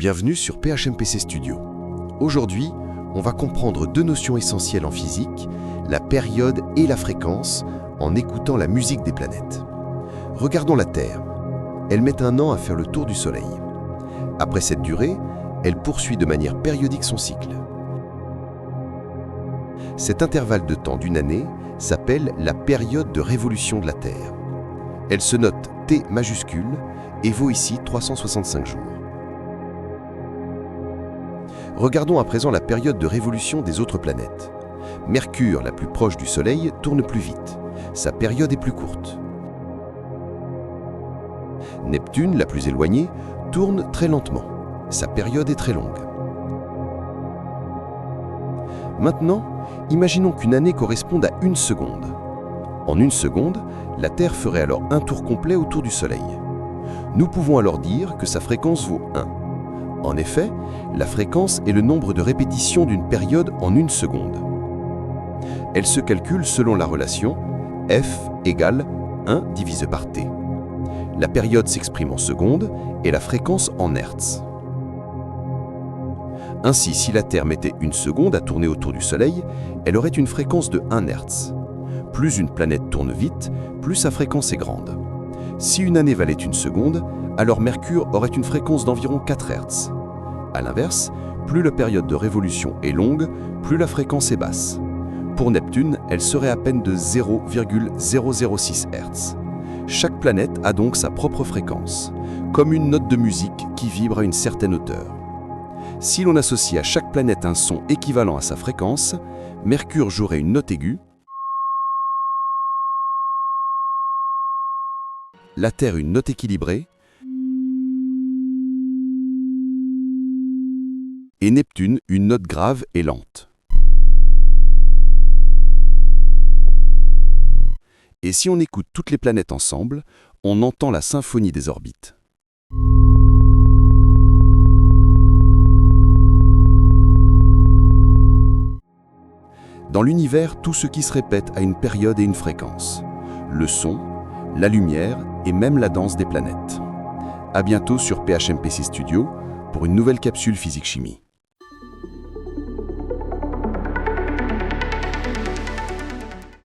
Bienvenue sur PHMPC Studio. Aujourd'hui, on va comprendre deux notions essentielles en physique, la période et la fréquence, en écoutant la musique des planètes. Regardons la Terre. Elle met un an à faire le tour du Soleil. Après cette durée, elle poursuit de manière périodique son cycle. Cet intervalle de temps d'une année s'appelle la période de révolution de la Terre. Elle se note T majuscule et vaut ici 365 jours. Regardons à présent la période de révolution des autres planètes. Mercure, la plus proche du Soleil, tourne plus vite. Sa période est plus courte. Neptune, la plus éloignée, tourne très lentement. Sa période est très longue. Maintenant, imaginons qu'une année corresponde à 1 seconde. En 1 seconde, la Terre ferait alors un tour complet autour du Soleil. Nous pouvons alors dire que sa fréquence vaut 1. En effet, la fréquence est le nombre de répétitions d'une période en 1 seconde. Elle se calcule selon la relation F égale 1 divisé par T. La période s'exprime en secondes et la fréquence en hertz. Ainsi, si la Terre mettait 1 seconde à tourner autour du Soleil, elle aurait une fréquence de 1 hertz. Plus une planète tourne vite, plus sa fréquence est grande. Si une année valait 1 seconde, alors Mercure aurait une fréquence d'environ 4 Hz. A l'inverse, plus la période de révolution est longue, plus la fréquence est basse. Pour Neptune, elle serait à peine de 0,006 Hz. Chaque planète a donc sa propre fréquence, comme une note de musique qui vibre à une certaine hauteur. Si l'on associe à chaque planète un son équivalent à sa fréquence, Mercure jouerait une note aiguë, la Terre une note équilibrée, et Neptune une note grave et lente. Et si on écoute toutes les planètes ensemble, on entend la symphonie des orbites. Dans l'univers, tout ce qui se répète a une période et une fréquence. Le son, la lumière et même la danse des planètes. À bientôt sur PHMPC Studio pour une nouvelle capsule physique-chimie.